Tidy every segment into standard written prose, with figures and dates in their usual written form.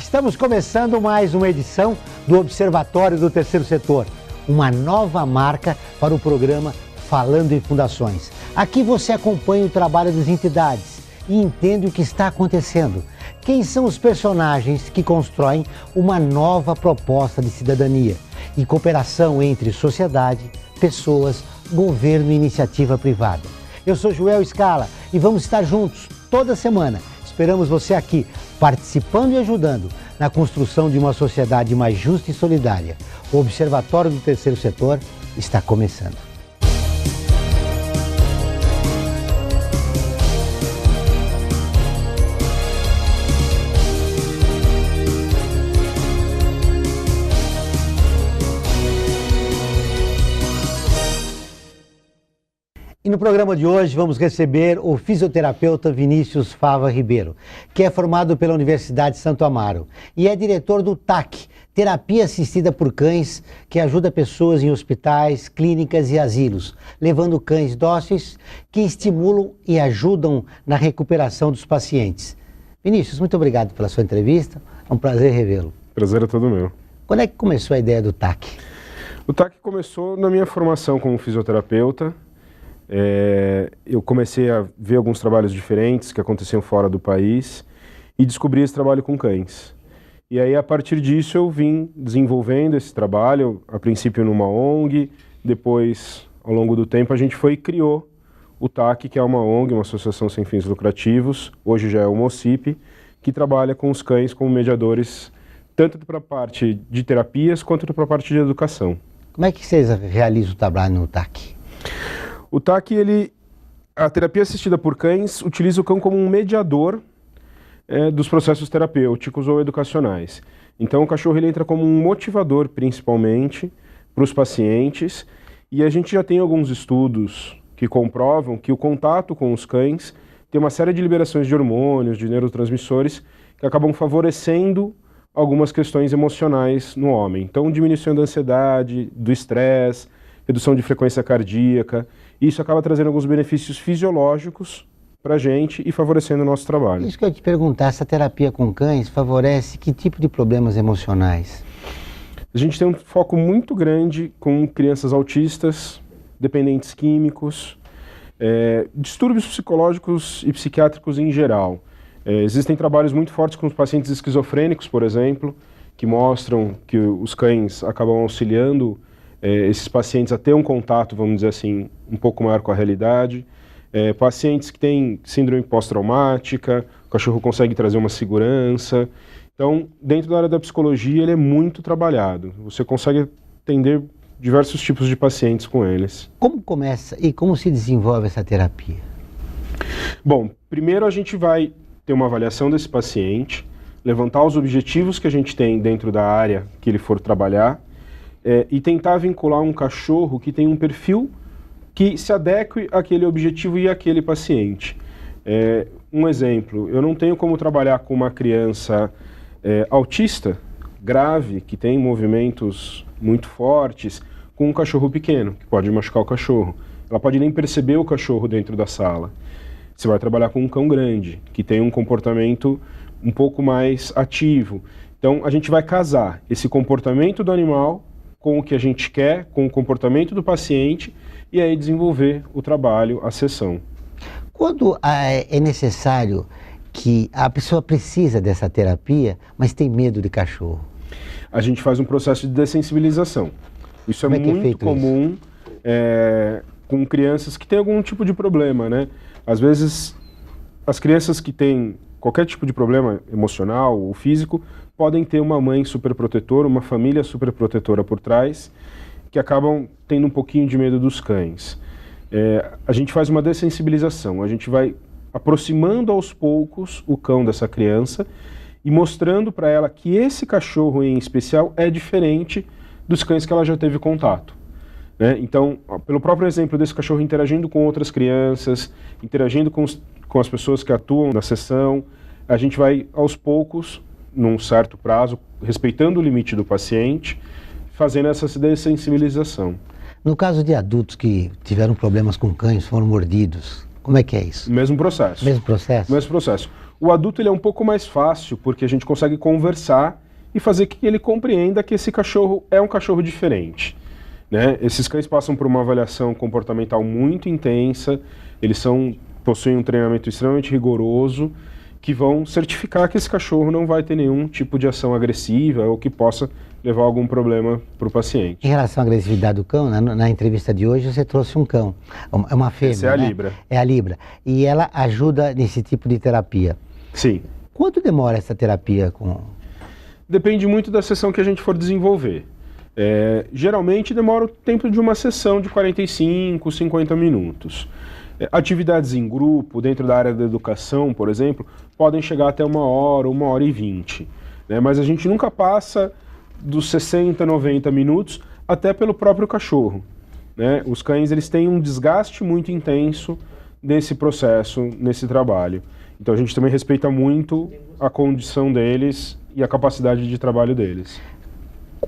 Estamos começando mais uma edição do Observatório do Terceiro Setor, uma nova marca para o programa Falando em Fundações. Aqui você acompanha o trabalho das entidades e entende o que está acontecendo. Quem são os personagens que constroem uma nova proposta de cidadania e cooperação entre sociedade, pessoas, governo e iniciativa privada. Eu sou Joel Scala e vamos estar juntos toda semana. Esperamos você aqui, participando e ajudando na construção de uma sociedade mais justa e solidária. O Observatório do Terceiro Setor está começando. E no programa de hoje vamos receber o fisioterapeuta Vinícius Fava Ribeiro, que é formado pela Universidade de Santo Amaro e é diretor do TAC, Terapia Assistida por Cães, que ajuda pessoas em hospitais, clínicas e asilos, levando cães dóceis que estimulam e ajudam na recuperação dos pacientes. Vinícius, muito obrigado pela sua entrevista, é um prazer revê-lo. Prazer é todo meu. Quando é que começou a ideia do TAC? O TAC começou na minha formação como fisioterapeuta. Eu comecei a ver alguns trabalhos diferentes que aconteciam fora do país e descobri esse trabalho com cães. E aí, a partir disso, eu vim desenvolvendo esse trabalho, a princípio numa ONG, depois, ao longo do tempo, a gente foi e criou o TAC, que é uma ONG, uma associação sem fins lucrativos, hoje já é uma OCIP, que trabalha com os cães como mediadores, tanto para a parte de terapias, quanto para a parte de educação. Como é que vocês realizam o trabalho no TAC? O TAC, a terapia assistida por cães, utiliza o cão como um mediador dos processos terapêuticos ou educacionais. Então, o cachorro ele entra como um motivador, principalmente, para os pacientes, e a gente já tem alguns estudos que comprovam que o contato com os cães tem uma série de liberações de hormônios, de neurotransmissores, que acabam favorecendo algumas questões emocionais no homem. Então, diminuição da ansiedade, do estresse, redução de frequência cardíaca. Isso acaba trazendo alguns benefícios fisiológicos para a gente e favorecendo o nosso trabalho. Isso que eu ia te perguntar, essa terapia com cães favorece que tipo de problemas emocionais? A gente tem um foco muito grande com crianças autistas, dependentes químicos, distúrbios psicológicos e psiquiátricos em geral. Existem trabalhos muito fortes com os pacientes esquizofrênicos, por exemplo, que mostram que os cães acabam auxiliando esses pacientes a ter um contato, vamos dizer assim, um pouco maior com a realidade. Pacientes que têm síndrome pós-traumática, o cachorro consegue trazer uma segurança. Então, dentro da área da psicologia, ele é muito trabalhado. Você consegue atender diversos tipos de pacientes com eles. Como começa e como se desenvolve essa terapia? Bom, primeiro a gente vai ter uma avaliação desse paciente, levantar os objetivos que a gente tem dentro da área que ele for trabalhar, e tentar vincular um cachorro que tem um perfil que se adeque àquele objetivo e àquele paciente. Um exemplo, eu não tenho como trabalhar com uma criança autista, grave, que tem movimentos muito fortes, com um cachorro pequeno, que pode machucar o cachorro. Ela pode nem perceber o cachorro dentro da sala. Você vai trabalhar com um cão grande, que tem um comportamento um pouco mais ativo. Então, a gente vai casar esse comportamento do animal com o que a gente quer, com o comportamento do paciente, e aí desenvolver o trabalho, a sessão. Quando é necessário que a pessoa precisa dessa terapia, mas tem medo de cachorro? A gente faz um processo de dessensibilização. Isso é muito comum com crianças que têm algum tipo de problema, né? Às vezes, as crianças que têm qualquer tipo de problema emocional ou físico podem ter uma mãe superprotetora, uma família superprotetora por trás, que acabam tendo um pouquinho de medo dos cães. A gente faz uma dessensibilização, a gente vai aproximando aos poucos o cão dessa criança e mostrando para ela que esse cachorro em especial é diferente dos cães que ela já teve contato. Então, pelo próprio exemplo desse cachorro interagindo com outras crianças, interagindo com as pessoas que atuam na sessão, a gente vai aos poucos, num certo prazo, respeitando o limite do paciente, fazendo essa dessensibilização. No caso de adultos que tiveram problemas com cães, foram mordidos, como é que é isso? Mesmo processo. Mesmo processo? Mesmo processo. O adulto ele é um pouco mais fácil, porque a gente consegue conversar e fazer que ele compreenda que esse cachorro é um cachorro diferente, né? Esses cães passam por uma avaliação comportamental muito intensa, eles possuem um treinamento extremamente rigoroso, que vão certificar que esse cachorro não vai ter nenhum tipo de ação agressiva ou que possa levar a algum problema para o paciente. Em relação à agressividade do cão, na entrevista de hoje você trouxe um cão, é uma fêmea. Essa é a Libra. É a Libra. E ela ajuda nesse tipo de terapia. Sim. Quanto demora essa terapia? Depende muito da sessão que a gente for desenvolver. Geralmente demora o tempo de uma sessão de 45, 50 minutos. Atividades em grupo, dentro da área da educação, por exemplo, podem chegar até 1 hora e 20. Né? Mas a gente nunca passa dos 60, 90 minutos, até pelo próprio cachorro. Né? Os cães eles têm um desgaste muito intenso nesse processo, nesse trabalho. Então a gente também respeita muito a condição deles e a capacidade de trabalho deles.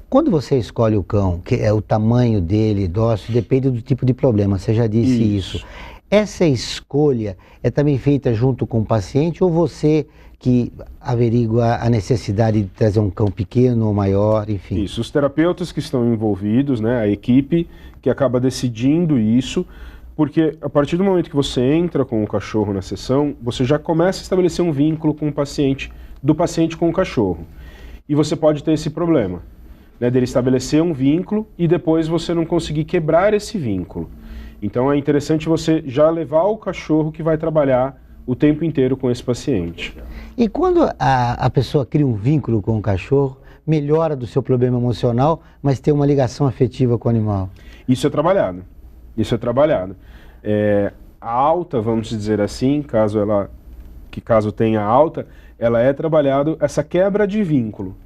Quando você escolhe o cão, que é o tamanho dele, dócil, depende do tipo de problema, você já disse isso. Essa escolha é também feita junto com o paciente ou você que averigua a necessidade de trazer um cão pequeno ou maior, enfim? Isso, os terapeutas que estão envolvidos, né, a equipe que acaba decidindo isso, porque a partir do momento que você entra com o cachorro na sessão, você já começa a estabelecer um vínculo com o paciente, do paciente com o cachorro. E você pode ter esse problema, né, dele estabelecer um vínculo e depois você não conseguir quebrar esse vínculo. Então é interessante você já levar o cachorro que vai trabalhar o tempo inteiro com esse paciente. E quando a pessoa cria um vínculo com o cachorro, melhora do seu problema emocional, mas tem uma ligação afetiva com o animal? Isso é trabalhado. Isso é trabalhado. A alta, vamos dizer assim, caso tenha alta, ela é trabalhado essa quebra de vínculo.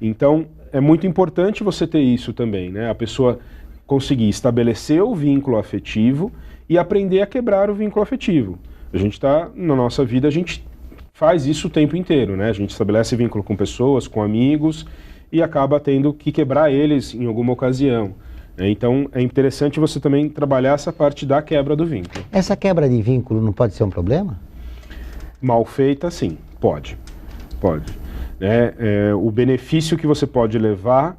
Então é muito importante você ter isso também, né? A pessoa conseguir estabelecer o vínculo afetivo e aprender a quebrar o vínculo afetivo. A gente está, na nossa vida, a gente faz isso o tempo inteiro, né? A gente estabelece vínculo com pessoas, com amigos e acaba tendo que quebrar eles em alguma ocasião. Então é interessante você também trabalhar essa parte da quebra do vínculo. Essa quebra de vínculo não pode ser um problema? Mal feita, sim, pode. O benefício que você pode levar,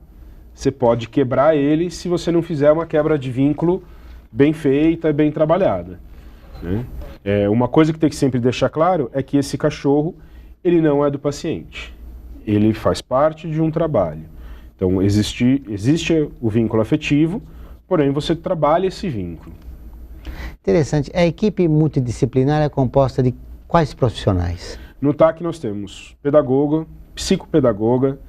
você pode quebrar ele se você não fizer uma quebra de vínculo bem feita e bem trabalhada. Né? Uma coisa que tem que sempre deixar claro é que esse cachorro, ele não é do paciente. Ele faz parte de um trabalho. Então existe o vínculo afetivo, porém você trabalha esse vínculo. Interessante. A equipe multidisciplinar é composta de quais profissionais? No TAC nós temos pedagoga, psicopedagoga,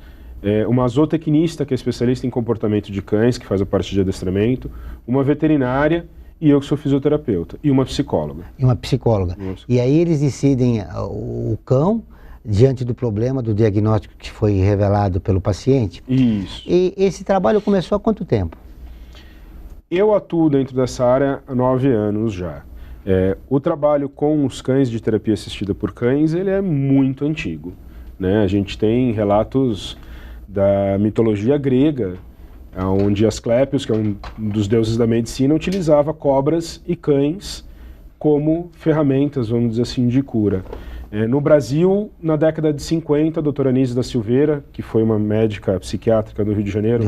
uma zootecnista, que é especialista em comportamento de cães, que faz a parte de adestramento, uma veterinária e eu que sou fisioterapeuta, e uma psicóloga. E aí eles decidem o cão diante do problema, do diagnóstico que foi revelado pelo paciente? Isso. E esse trabalho começou há quanto tempo? Eu atuo dentro dessa área há 9 anos já. O trabalho com os cães de terapia assistida por cães, ele é muito antigo. Né? A gente tem relatos da mitologia grega, onde Asclépios, que é um dos deuses da medicina, utilizava cobras e cães como ferramentas, vamos dizer assim, de cura. No Brasil, na década de 50, a doutora Anísia da Silveira, que foi uma médica psiquiátrica do Rio de Janeiro,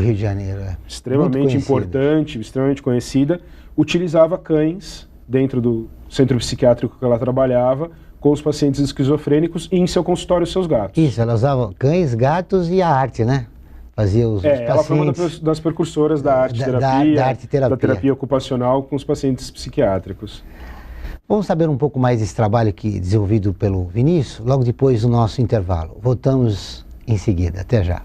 extremamente importante, extremamente conhecida, utilizava cães dentro do centro psiquiátrico que ela trabalhava, com os pacientes esquizofrênicos e em seu consultório seus gatos. Isso, ela usava cães, gatos e a arte, né? Fazia os pacientes... Ela foi uma das precursoras da arte-terapia, da terapia ocupacional com os pacientes psiquiátricos. Vamos saber um pouco mais desse trabalho desenvolvido pelo Vinícius, logo depois do nosso intervalo. Voltamos em seguida. Até já.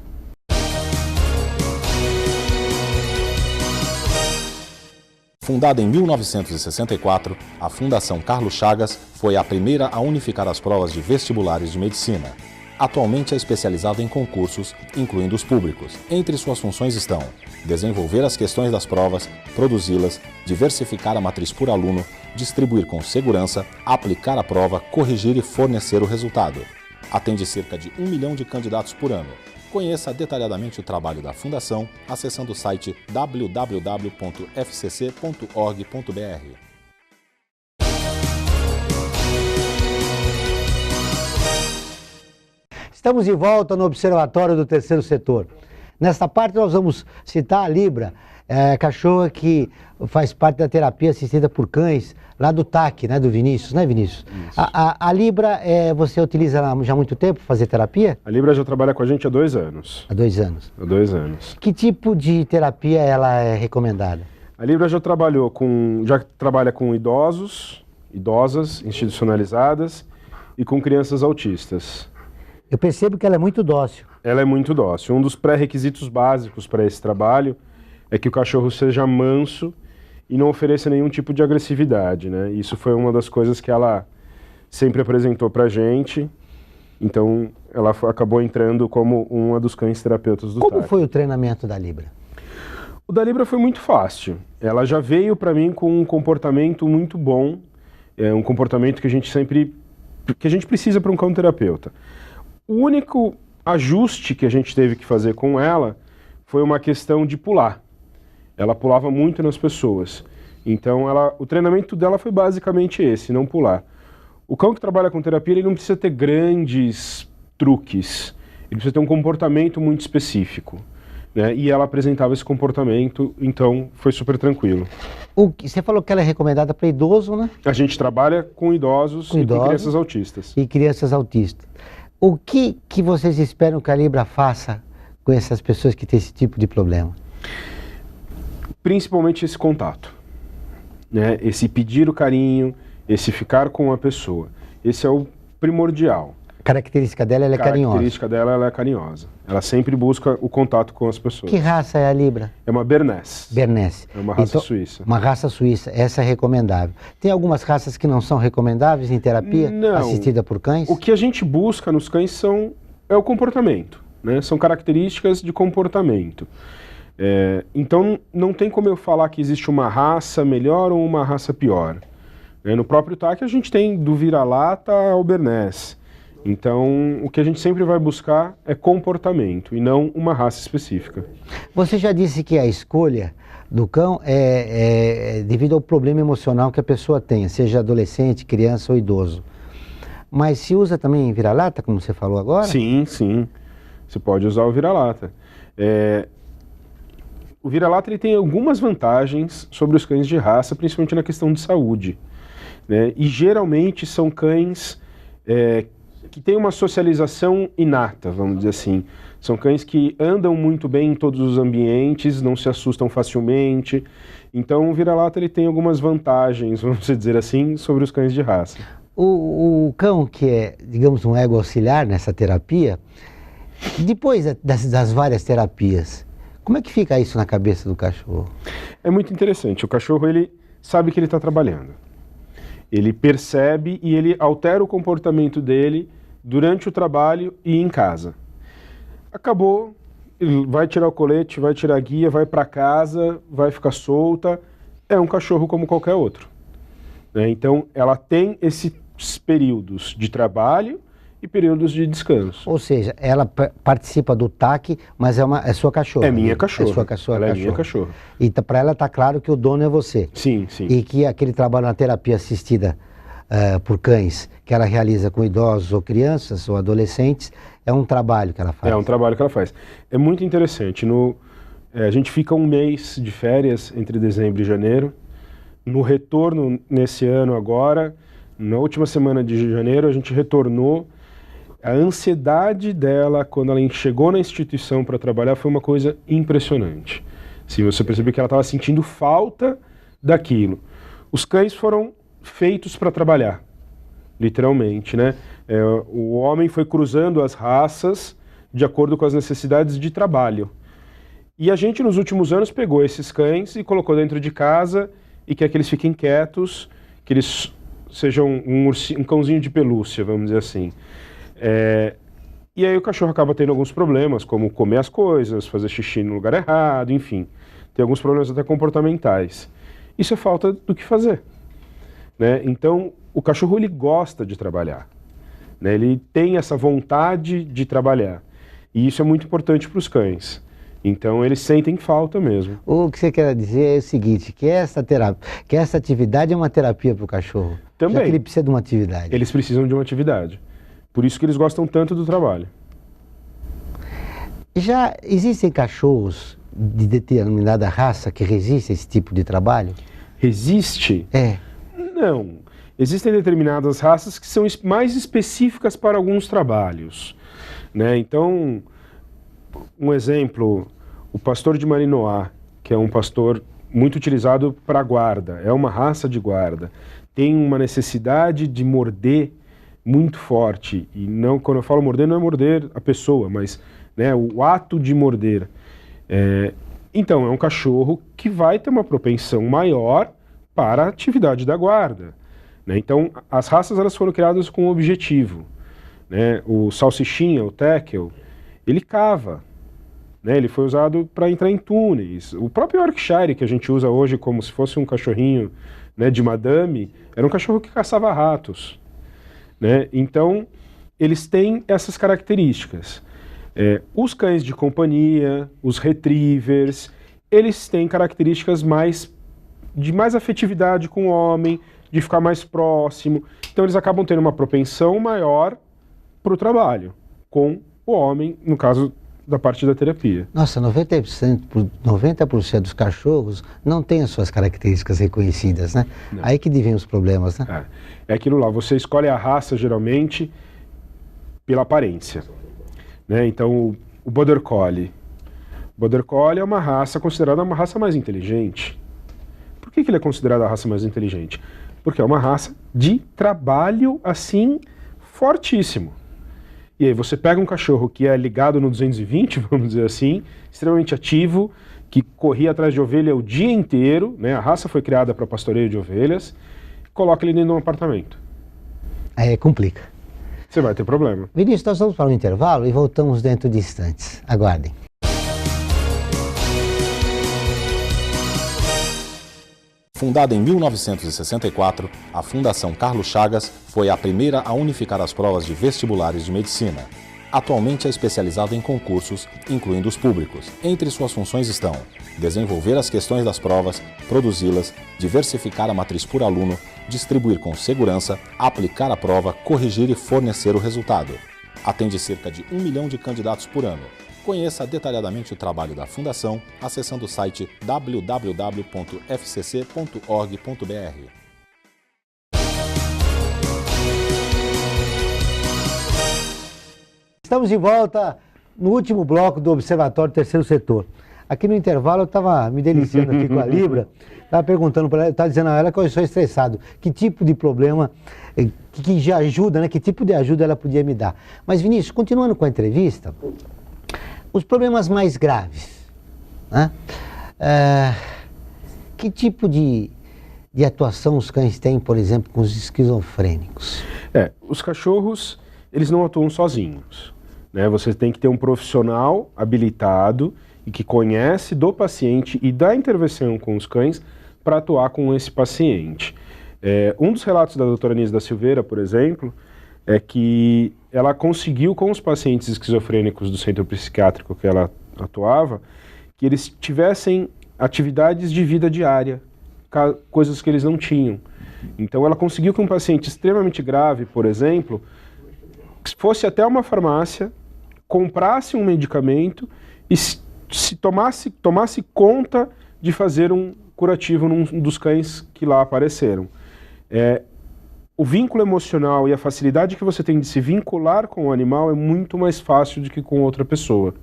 Fundada em 1964, a Fundação Carlos Chagas foi a primeira a unificar as provas de vestibulares de medicina. Atualmente é especializada em concursos, incluindo os públicos. Entre suas funções estão desenvolver as questões das provas, produzi-las, diversificar a matriz por aluno, distribuir com segurança, aplicar a prova, corrigir e fornecer o resultado. Atende cerca de 1 milhão de candidatos por ano. Conheça detalhadamente o trabalho da Fundação acessando o site www.fcc.org.br. Estamos de volta no Observatório do Terceiro Setor. Nesta parte nós vamos citar a Libra, cachorra que faz parte da terapia assistida por cães, lá do TAC, né, do Vinícius, né, Vinícius? A Libra, você utiliza já há muito tempo para fazer terapia? A Libra já trabalha com a gente há 2 anos. Há 2 anos? Há 2 anos. Que tipo de terapia ela é recomendada? A Libra já trabalha com idosos, idosas, institucionalizadas e com crianças autistas. Eu percebo que ela é muito dócil. Ela é muito dócil. Um dos pré-requisitos básicos para esse trabalho é que o cachorro seja manso e não ofereça nenhum tipo de agressividade, né? Isso foi uma das coisas que ela sempre apresentou pra gente. Então, ela acabou entrando como uma dos cães terapeutas do TAC. Como foi o treinamento da Libra? O da Libra foi muito fácil. Ela já veio para mim com um comportamento muito bom, um comportamento que a gente precisa para um cão terapeuta. O único ajuste que a gente teve que fazer com ela foi uma questão de pular. Ela pulava muito nas pessoas. Então, o treinamento dela foi basicamente esse, não pular. O cão que trabalha com terapia, ele não precisa ter grandes truques. Ele precisa ter um comportamento muito específico, né? E ela apresentava esse comportamento, então foi super tranquilo. Você falou que ela é recomendada para idoso, né? A gente trabalha com idosos e com crianças autistas. E crianças autistas. O que vocês esperam que a Libra faça com essas pessoas que têm esse tipo de problema? Principalmente esse contato, né? Esse pedir o carinho, esse ficar com a pessoa. Esse é o primordial. A característica dela, ela é carinhosa. A característica dela, ela é carinhosa. Ela sempre busca o contato com as pessoas. Que raça é a Libra? É uma Bernese. Bernese. É uma raça suíça. Uma raça suíça. Essa é recomendável. Tem algumas raças que não são recomendáveis em terapia assistida por cães? O que a gente busca nos cães é o comportamento, né? São características de comportamento. Então, não tem como eu falar que existe uma raça melhor ou uma raça pior. No próprio TAC, a gente tem do vira-lata ao Bernese. Então, o que a gente sempre vai buscar é comportamento e não uma raça específica. Você já disse que a escolha do cão é devido ao problema emocional que a pessoa tenha, seja adolescente, criança ou idoso. Mas se usa também vira-lata, como você falou agora? Sim, sim. Você pode usar o vira-lata. O vira-lata ele tem algumas vantagens sobre os cães de raça, principalmente na questão de saúde, né? E geralmente são cães que têm uma socialização inata, vamos dizer assim. São cães que andam muito bem em todos os ambientes, não se assustam facilmente. Então o vira-lata ele tem algumas vantagens, vamos dizer assim, sobre os cães de raça. O cão que é, digamos, um ego auxiliar nessa terapia, depois das várias terapias, como é que fica isso na cabeça do cachorro? É muito interessante. O cachorro, ele sabe que ele está trabalhando. Ele percebe e ele altera o comportamento dele durante o trabalho e em casa. Acabou, ele vai tirar o colete, vai tirar a guia, vai para casa, vai ficar solta. É um cachorro como qualquer outro, né? Então, ela tem esses períodos de trabalho e períodos de descanso. Ou seja, ela participa do TAC, mas é sua cachorra. É minha cachorra. É sua cachorra. Ela é minha cachorra. E para ela está claro que o dono é você. Sim, sim. E que aquele trabalho na terapia assistida por cães, que ela realiza com idosos ou crianças ou adolescentes, é um trabalho que ela faz. É um trabalho que ela faz. É muito interessante. A gente fica um mês de férias entre dezembro e janeiro. No retorno, nesse ano agora, na última semana de janeiro, a gente retornou. A ansiedade dela, quando ela chegou na instituição para trabalhar, foi uma coisa impressionante. Se você perceber que ela estava sentindo falta daquilo. Os cães foram feitos para trabalhar, literalmente, né? O homem foi cruzando as raças de acordo com as necessidades de trabalho. E a gente, nos últimos anos, pegou esses cães e colocou dentro de casa e quer que eles fiquem quietos, que eles sejam um cãozinho de pelúcia, vamos dizer assim. E aí o cachorro acaba tendo alguns problemas, como comer as coisas, fazer xixi no lugar errado, enfim. Tem alguns problemas até comportamentais. Isso é falta do que fazer, né? Então, o cachorro ele gosta de trabalhar, né? Ele tem essa vontade de trabalhar. E isso é muito importante para os cães. Então, eles sentem falta mesmo. O que você quer dizer é o seguinte, que essa atividade é uma terapia para o cachorro. Também. Já que ele precisa de uma atividade. Eles precisam de uma atividade. Por isso que eles gostam tanto do trabalho. Já existem cachorros de determinada raça que resistem a esse tipo de trabalho? Resiste? Não. Existem determinadas raças que são mais específicas para alguns trabalhos, né? Então, um exemplo, o pastor de Malinois, que é um pastor muito utilizado para guarda, é uma raça de guarda, tem uma necessidade de morder muito forte, e não, quando eu falo morder, não é morder a pessoa, mas, né, o ato de morder. Então, é um cachorro que vai ter uma propensão maior para a atividade da guarda, né? Então, as raças elas foram criadas com um objetivo, né? O salsichinha, o Tekel, ele cava, né? Ele foi usado para entrar em túneis. O próprio Yorkshire, que a gente usa hoje como se fosse um cachorrinho, né, de madame, era um cachorro que caçava ratos, né? Então, eles têm essas características. Os cães de companhia, os retrievers, eles têm características de mais afetividade com o homem, de ficar mais próximo. Então eles acabam tendo uma propensão maior para o trabalho com o homem, no caso da parte da terapia. Nossa, 90% dos cachorros não têm as suas características reconhecidas, né? Não. Aí que vem os problemas, né? É aquilo lá, você escolhe a raça geralmente pela aparência, né? Então o Border Collie. O Border Collie é uma raça considerada uma raça mais inteligente. Por que ele é considerado a raça mais inteligente? Porque é uma raça de trabalho, assim, fortíssimo. E aí você pega um cachorro que é ligado no 220, vamos dizer assim, extremamente ativo, que corria atrás de ovelha o dia inteiro, né? A raça foi criada para pastoreio de ovelhas, coloca ele dentro de um apartamento. Aí complica. Você vai ter problema. Vinícius, nós vamos para um intervalo e voltamos dentro de instantes. Aguardem. Fundada em 1964, a Fundação Carlos Chagas foi a primeira a unificar as provas de vestibulares de medicina. Atualmente é especializada em concursos, incluindo os públicos. Entre suas funções estão desenvolver as questões das provas, produzi-las, diversificar a matriz por aluno, distribuir com segurança, aplicar a prova, corrigir e fornecer o resultado. Atende cerca de 1 milhão de candidatos por ano. Conheça detalhadamente o trabalho da Fundação acessando o site www.fcc.org.br. Estamos de volta no último bloco do Observatório Terceiro Setor. Aqui no intervalo eu estava me deliciando aqui com a Libra, estava perguntando para ela, estava dizendo a ela que eu sou estressado, que tipo de problema, que já ajuda, né? Que tipo de ajuda ela podia me dar. Mas Vinícius, continuando com a entrevista, os problemas mais graves, né? Que tipo de atuação os cães têm, por exemplo, com os esquizofrênicos? Os cachorros, eles não atuam sozinhos, né? Você tem que ter um profissional habilitado e que conhece do paciente e da intervenção com os cães para atuar com esse paciente. Um dos relatos da doutora Anísia da Silveira, por exemplo, é que ela conseguiu com os pacientes esquizofrênicos do centro psiquiátrico que ela atuava, que eles tivessem atividades de vida diária, coisas que eles não tinham. Então ela conseguiu que um paciente extremamente grave, por exemplo, fosse até uma farmácia, comprasse um medicamento e tomasse conta de fazer um curativo num dos cães que lá apareceram. O vínculo emocional e a facilidade que você tem de se vincular com o animal é muito mais fácil do que com outra pessoa.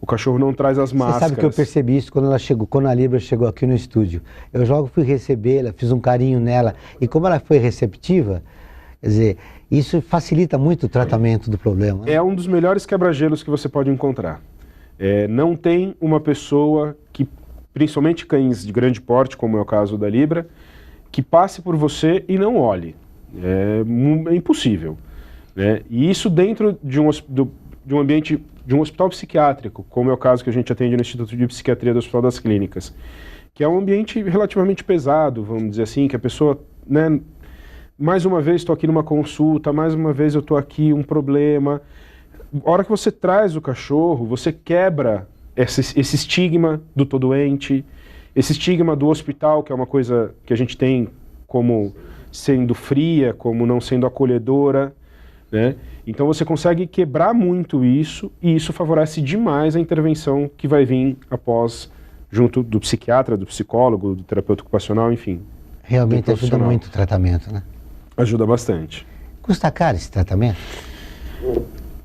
O cachorro não traz as máscaras. Você sabe que eu percebi isso quando a Libra chegou aqui no estúdio. Eu fui recebê-la, fiz um carinho nela, e como ela foi receptiva, quer dizer, isso facilita muito o tratamento do problema, né? É um dos melhores quebra-gelos que você pode encontrar. Não tem uma pessoa que, principalmente cães de grande porte, como é o caso da Libra, que passe por você e não olhe. É impossível, né? E isso dentro de um ambiente de um hospital psiquiátrico, como é o caso que a gente atende no Instituto de Psiquiatria do Hospital das Clínicas, que é um ambiente relativamente pesado, vamos dizer assim, que a pessoa, né, mais uma vez estou aqui numa consulta, mais uma vez eu estou aqui, um problema. A hora que você traz o cachorro, você quebra esse estigma do tô doente, esse estigma do hospital, que é uma coisa que a gente tem como sendo fria, como não sendo acolhedora, né? Então você consegue quebrar muito isso e isso favorece demais a intervenção que vai vir após, junto do psiquiatra, do psicólogo, do terapeuta ocupacional, enfim. Realmente ajuda muito o tratamento, né? Ajuda bastante. Custa caro esse tratamento?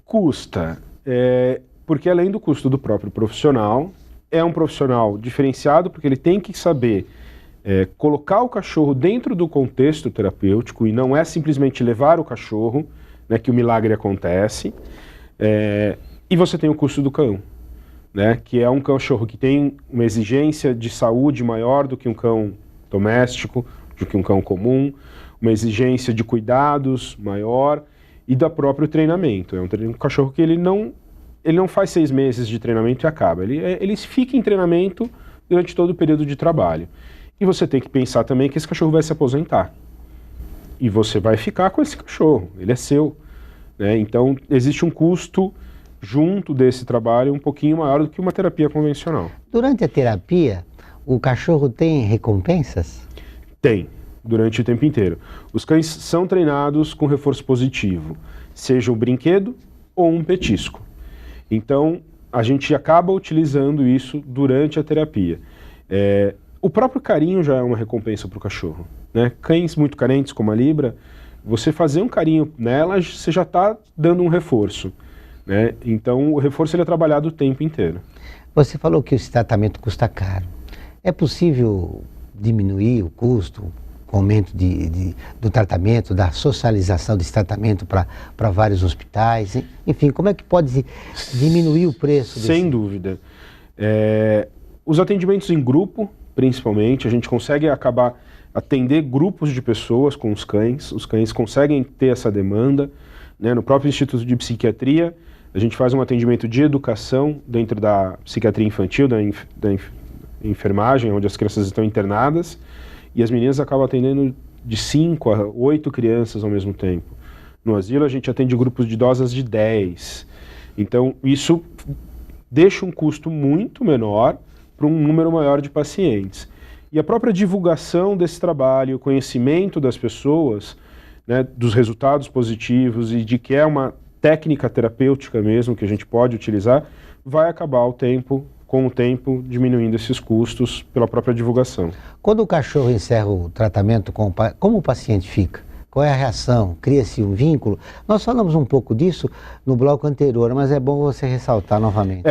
Custa, porque além do custo do próprio profissional, é um profissional diferenciado porque ele tem que saber colocar o cachorro dentro do contexto terapêutico e não é simplesmente levar o cachorro, né, que o milagre acontece, e você tem o custo do cão, né, que é um cachorro que tem uma exigência de saúde maior do que um cão doméstico, do que um cão comum, uma exigência de cuidados maior e do próprio treinamento. É um cachorro que ele não faz 6 meses de treinamento e acaba, ele fica em treinamento durante todo o período de trabalho. E você tem que pensar também que esse cachorro vai se aposentar. E você vai ficar com esse cachorro, ele é seu, né? Então, existe um custo junto desse trabalho um pouquinho maior do que uma terapia convencional. Durante a terapia, o cachorro tem recompensas? Tem, durante o tempo inteiro. Os cães são treinados com reforço positivo, seja um brinquedo ou um petisco. Então, a gente acaba utilizando isso durante a terapia. O próprio carinho já é uma recompensa para o cachorro, né? Cães muito carentes, como a Libra, você fazer um carinho nela, você já está dando um reforço, né? Então, o reforço ele é trabalhado o tempo inteiro. Você falou que esse tratamento custa caro. É possível diminuir o custo, o aumento do tratamento, da socialização desse tratamento para vários hospitais? Enfim, como é que pode diminuir o preço? Sem dúvida. Os atendimentos em grupo, principalmente, a gente consegue atender grupos de pessoas com os cães conseguem ter essa demanda, né? No próprio Instituto de Psiquiatria, a gente faz um atendimento de educação dentro da psiquiatria infantil, da enfermagem, onde as crianças estão internadas, e as meninas acabam atendendo de 5 a 8 crianças ao mesmo tempo. No asilo, a gente atende grupos de idosas de 10. Então, isso deixa um custo muito menor para um número maior de pacientes. E a própria divulgação desse trabalho, o conhecimento das pessoas, né, dos resultados positivos e de que é uma técnica terapêutica mesmo que a gente pode utilizar, vai acabar com o tempo diminuindo esses custos pela própria divulgação. Quando o cachorro encerra o tratamento, como o paciente fica? Qual é a reação? Cria-se um vínculo? Nós falamos um pouco disso no bloco anterior, mas é bom você ressaltar novamente.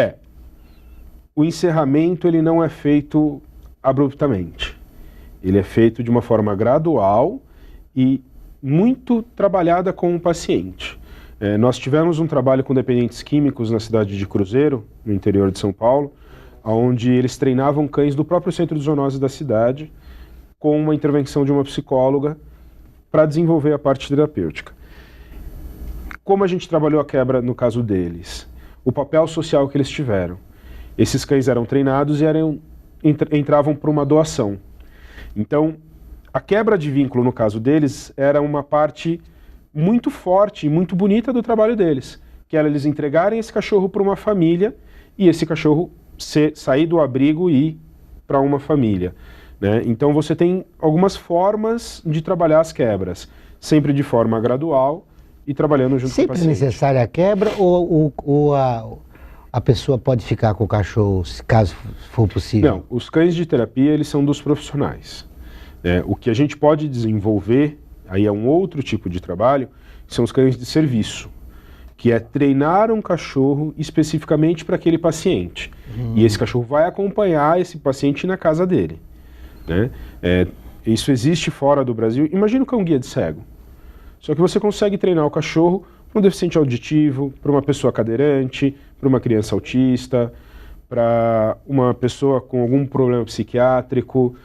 O encerramento ele não é feito abruptamente. Ele é feito de uma forma gradual e muito trabalhada com o paciente. Nós tivemos um trabalho com dependentes químicos na cidade de Cruzeiro, no interior de São Paulo, onde eles treinavam cães do próprio centro de zoonose da cidade, com uma intervenção de uma psicóloga para desenvolver a parte terapêutica. Como a gente trabalhou a quebra no caso deles? O papel social que eles tiveram. Esses cães eram treinados e entravam para uma doação. Então, a quebra de vínculo no caso deles era uma parte muito forte e muito bonita do trabalho deles, que era eles entregarem esse cachorro para uma família e esse cachorro sair do abrigo e ir para uma família, né? Então você tem algumas formas de trabalhar as quebras, sempre de forma gradual e trabalhando junto com o paciente. Sempre necessária a quebra ou a pessoa pode ficar com o cachorro, caso for possível? Não, os cães de terapia eles são dos profissionais. O que a gente pode desenvolver, aí é um outro tipo de trabalho, são os cães de serviço, que é treinar um cachorro especificamente para aquele paciente. E esse cachorro vai acompanhar esse paciente na casa dele, né? Isso existe fora do Brasil. Imagina o cão guia de cego. Só que você consegue treinar o cachorro para um deficiente auditivo, para uma pessoa cadeirante, para uma criança autista, para uma pessoa com algum problema psiquiátrico.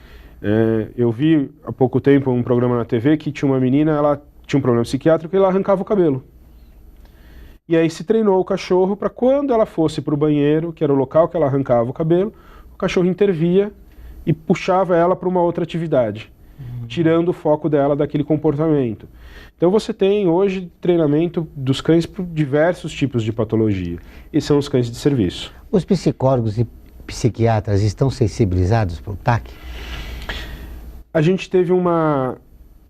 Eu vi há pouco tempo um programa na TV que tinha uma menina, ela tinha um problema psiquiátrico e ela arrancava o cabelo. E aí se treinou o cachorro para quando ela fosse para o banheiro, que era o local que ela arrancava o cabelo, o cachorro intervia e puxava ela para uma outra atividade, tirando o foco dela daquele comportamento. Então você tem hoje treinamento dos cães para diversos tipos de patologia, e são os cães de serviço. Os psicólogos e psiquiatras estão sensibilizados para o TAC? A gente teve uma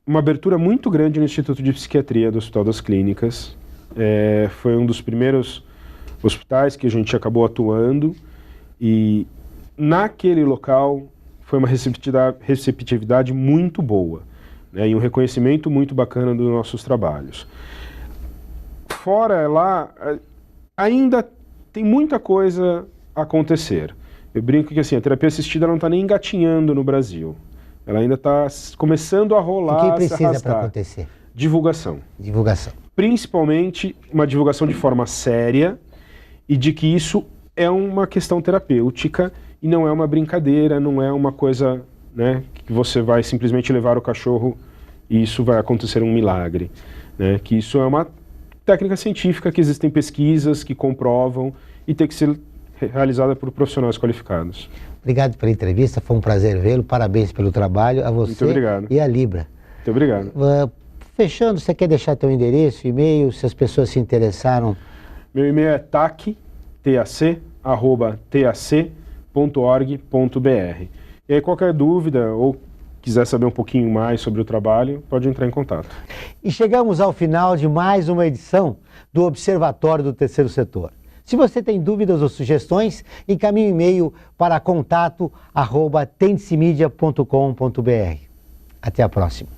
abertura muito grande no Instituto de Psiquiatria do Hospital das Clínicas, foi um dos primeiros hospitais que a gente acabou atuando, e naquele local foi uma receptividade muito boa, né, e um reconhecimento muito bacana dos nossos trabalhos. Fora lá, ainda tem muita coisa a acontecer. Eu brinco que assim, a terapia assistida não está nem engatinhando no Brasil. Ela ainda está começando a rolar, o que precisa para acontecer? Divulgação. Divulgação. Principalmente uma divulgação de forma séria e de que isso é uma questão terapêutica e não é uma brincadeira, não é uma coisa, né, que você vai simplesmente levar o cachorro e isso vai acontecer um milagre, né? Que isso é uma técnica científica, que existem pesquisas que comprovam e tem que ser realizada por profissionais qualificados. Obrigado pela entrevista, foi um prazer vê-lo, parabéns pelo trabalho, a você e a Libra. Muito obrigado. Fechando, você quer deixar teu endereço, e-mail, se as pessoas se interessaram? Meu e-mail é tac@tac.org.br. E aí qualquer dúvida ou quiser saber um pouquinho mais sobre o trabalho, pode entrar em contato. E chegamos ao final de mais uma edição do Observatório do Terceiro Setor. Se você tem dúvidas ou sugestões, encaminhe um e-mail para contato@tendicemedia.com.br. Até a próxima.